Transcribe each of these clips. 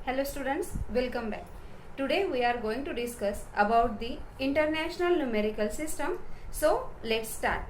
Hello students, welcome back. Today we are going to discuss about the International Numerical System. So let's start.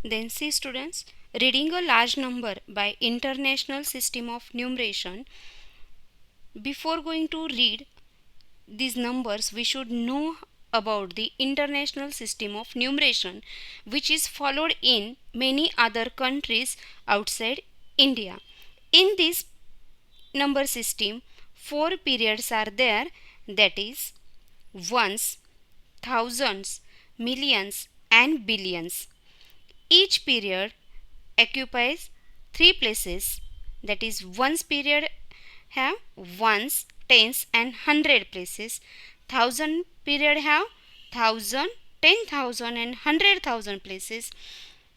Then see students, reading a large number by International System of Numeration. Before going to read these numbers, we should know about the International System of Numeration, which is followed in many other countries outside India. In this number system, 4 periods are there, that is ones, thousands, millions and billions. Each period occupies 3 places, that is ones period have ones, tens and hundred places. Thousand period have thousand, 10,000 and 100,000 places.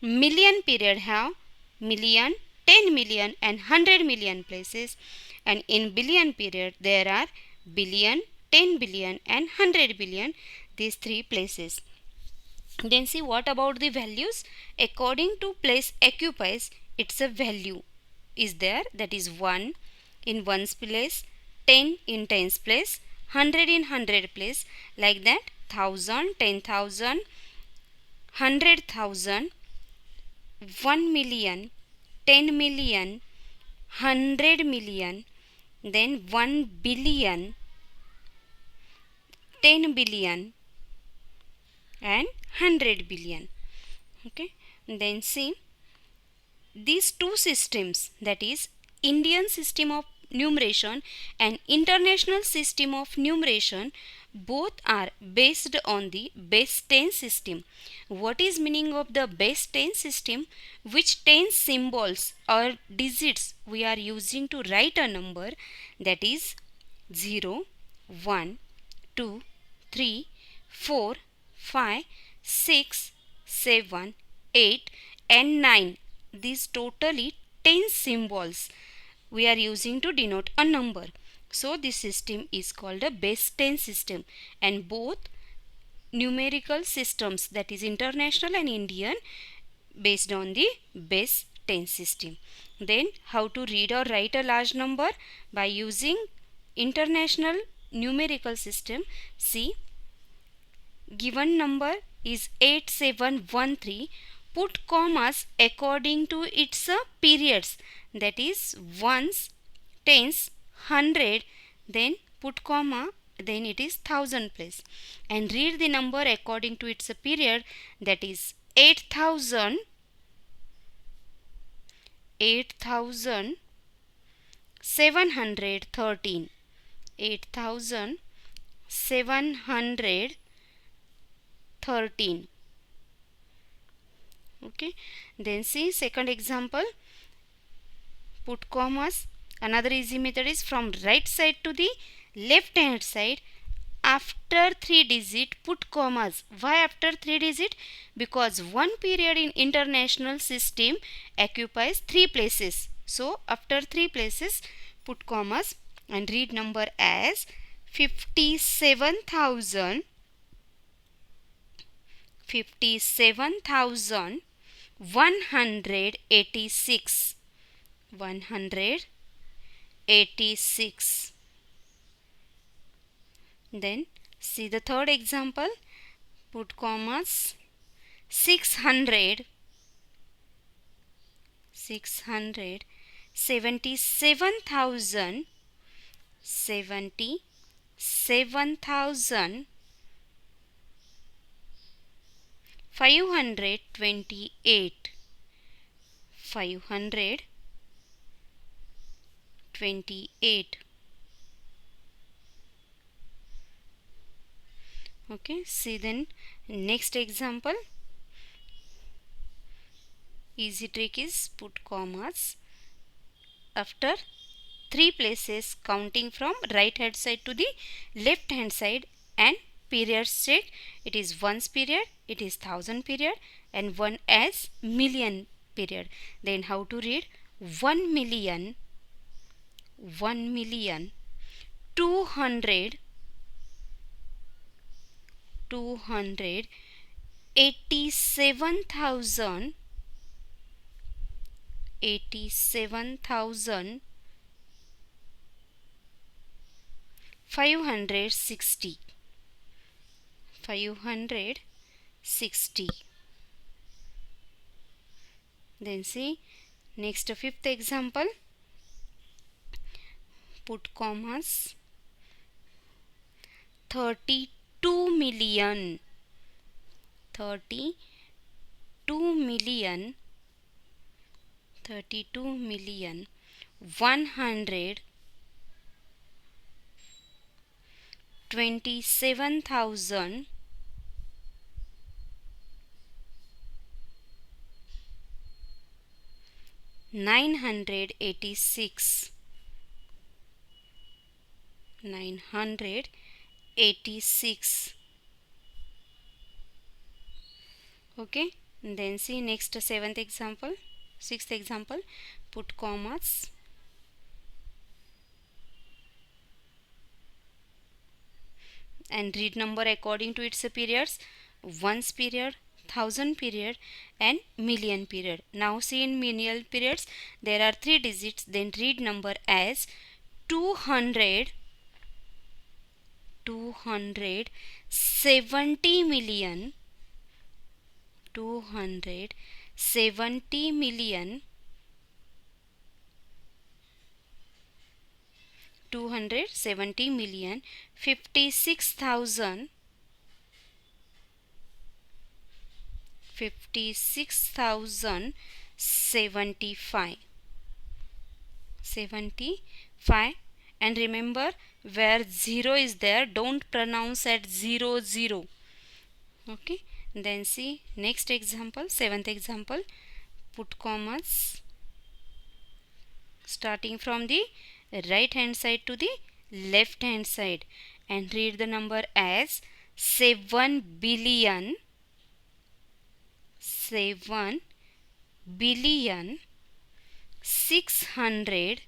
Million period have million, 10 million and 100 million places. And in billion period there are billion, 10 billion and 100 billion, these 3 places. Then see what about the values. According to place occupies, it's a value is there, that is 1 in ones place, 10 in tens place, 100 in hundred place, like that 1000, 10,000, 100,000, 1 million, 10 million, 100 million, then 1 billion, 10 billion and 100 billion. Okay, then see these two systems, that is Indian system of numeration and International system of numeration, both are based on the base 10 system. What is meaning of the base 10 system? Which 10 symbols or digits we are using to write a number, that is 0, 1, 2, 3, 4, 5, 6, 7, 8 and 9. These totally 10 symbols we are using to denote a number. So this system is called a base 10 system, and both numerical systems, that is international and Indian, based on the base 10 system. Then how to read or write a large number by using international numerical system. See, given number is 8713, put commas according to its periods, that is ones, tens, hundred, then put comma, then it is thousand place, and read the number according to its period, that is 8,000, 8,713, 8,713. Okay, then see second example, put commas. Another easy method is from right side to the left hand side. After 3 digit put commas. Why after 3 digit? Because one period in international system occupies 3 places. So after 3 places put commas and read number as 57,000, 57,186, 186. Then see the third example, put commas, 600, 600, 77,000, 77,528, 528. Okay, see then next example. Easy trick is put commas after 3 places, counting from right hand side to the left hand side, and periods check. It is ones period, it is thousand period, and one as million period. Then how to read 1 million, 1 million, 200, 200, 87,000, 87,000, 560. 560. Then see next fifth example. Put commas. 32 million. 32 million. 32 million 127,000 986. 986. Okay, then see next sixth example. Put commas. And read number according to its periods: ones period, thousand period, and million period. Now see, in million periods there are 3 digits. Then read number as 200, 270 million, 270 million, 270 million 56,000, 56,075. 75. And remember, where 0 is there, don't pronounce at 00. Okay, then see next example, seventh example. Put commas starting from the right hand side to the left hand side and read the number as 7 billion, 7 billion 600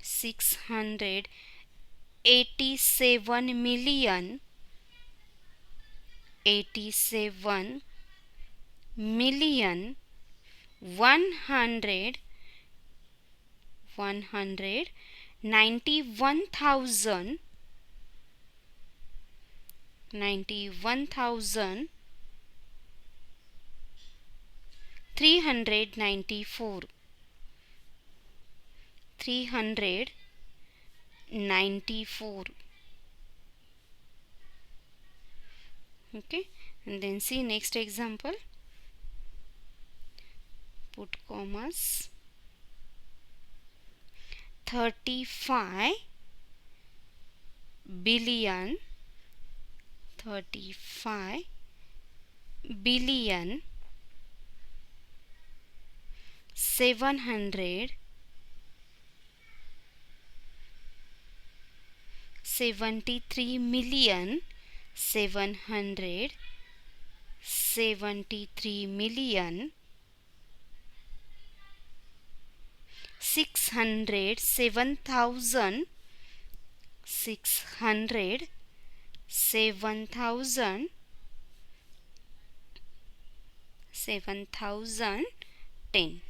687 million 87 million 191,000 394. 394. Okay, and then see next example. Put commas. 35 billion, 35 billion 773 million 773 million 607,000 7,010.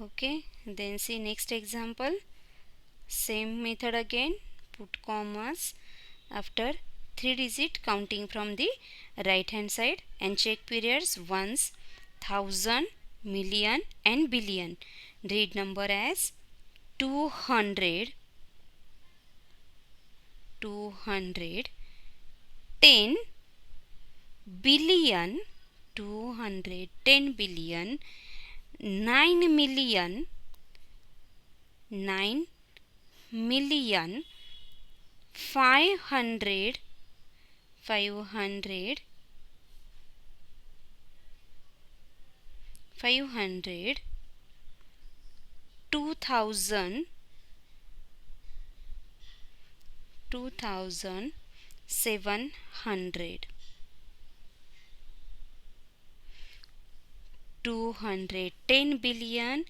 Okay, then see next example. Same method again. Put commas after 3 digit counting from the right hand side and check periods ones, thousand, million and billion. Read number as 200, 210 billion, 210 billion 9 million, 9 million 500 500 500 2000 2700 210 billion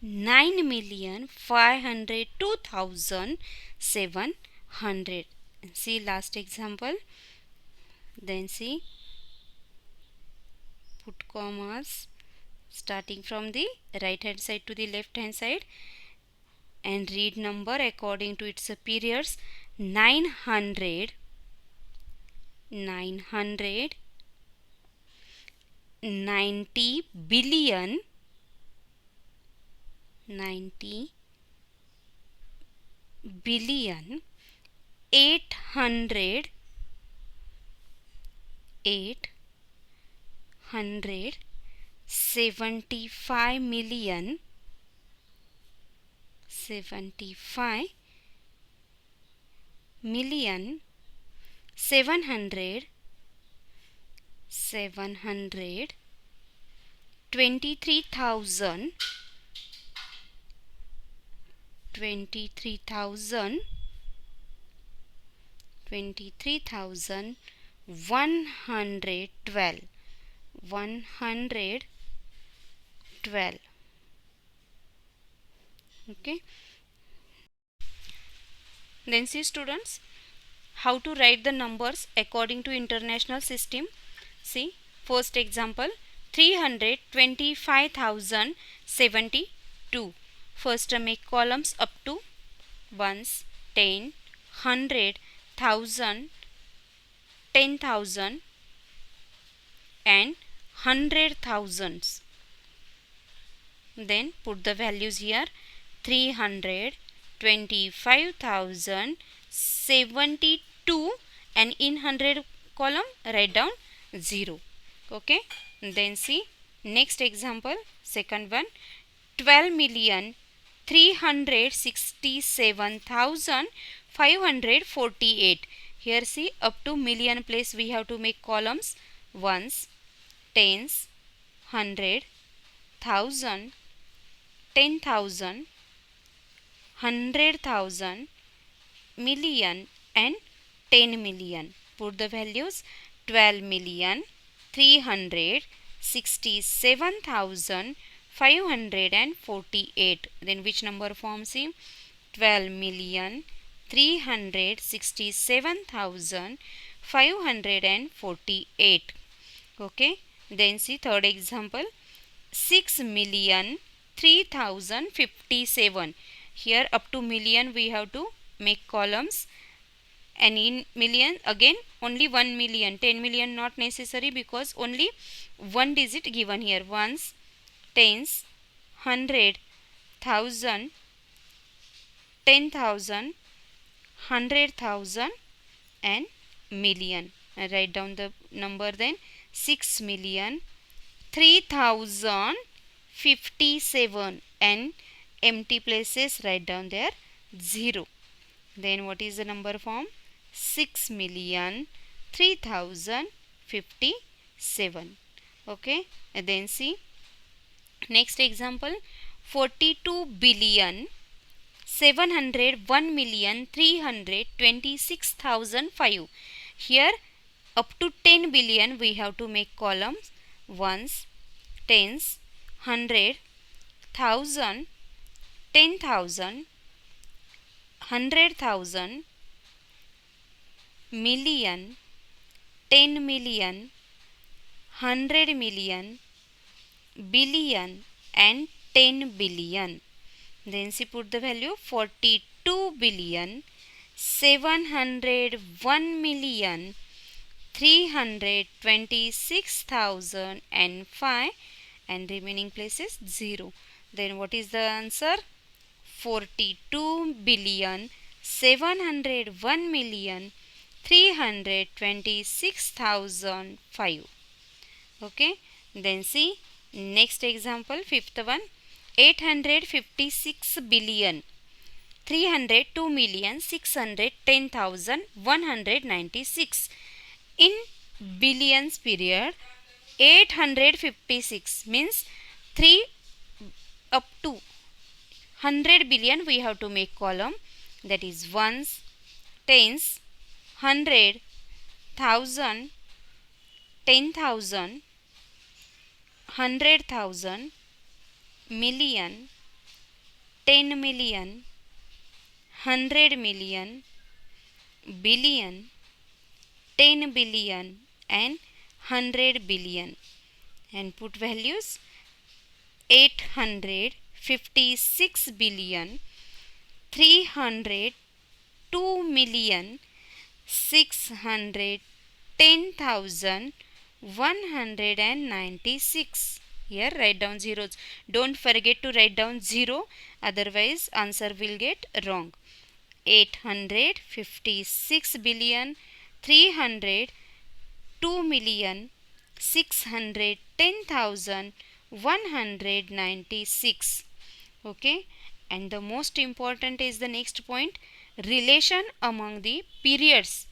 9 million 500 2700. See last example. Then see, put commas starting from the right hand side to the left hand side and read number according to its periods. 900, 90 billion, 90 billion, 800, 875 million, 75 million, 700, 23,000, 23,000, 112, 112. Okay. Then see students, how to write the numbers according to international system. See, first example, 325,072. First make columns up to ones, 10, 100, 1000, 10,000 and 100,000s. Then put the values here. 325,072 and in 100 column write down 0. Okay. Then see next example, second one, 12,367,548. Here see, up to million place we have to make columns, ones, tens, 100, 1000, 10,000, 100,000, million and 10 million. Put the values. 12,367,548. Then which number forms him? 12,367,548. Okay. Then see third example, 6,003,057. Here up to million we have to make columns, and in million again only 1 million. 10 million not necessary because only one digit given here. Ones, tens, 100, 1000, 10,000, 100,000 and million. I write down the number then. 6,003,057 and empty places write down there 0. Then what is the number form? 6,003,057. Okay. And then see next example, 42,701,326,005. Here up to 10 billion we have to make columns, ones, tens, 100, 1000, 10,000, 100,000, million, 10 million, 100 million, billion and 10 billion. Then she put the value 42,701,326,005 and remaining places 0. Then what is the answer? 42,701,326,005. Okay. Then see next example, fifth one, 856 billion 302,610,196. In billions period, 856 means 3 up to 100 billion we have to make column, that is ones, tens, 100, 1000, 10,000, 100,000, million, 10 million, 100 million, billion, 10 billion and 100 billion, and put values. 856 billion 302,610,196. Here write down zeros. Don't forget to write down 0, otherwise answer will get wrong. 856,302,610,196. Okay, and the most important is the next point, relation among the periods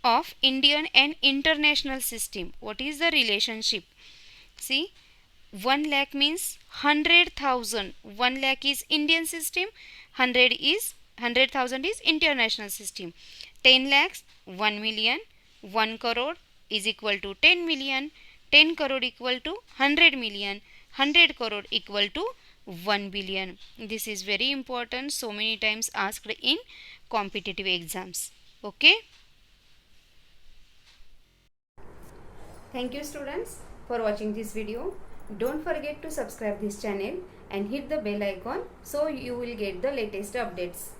of Indian and international system. What is the relationship? See, 1 lakh means 100,000. 1 lakh is Indian system, 100,000 is international system. 10 lakhs, 1 million, 1 crore is equal to 10 million, 10 crore equal to 100 million, 100 crore equal to 1 billion. This is very important, so many times asked in competitive exams. Okay. Thank you students for watching this video. Don't forget to subscribe this channel and hit the bell icon so you will get the latest updates.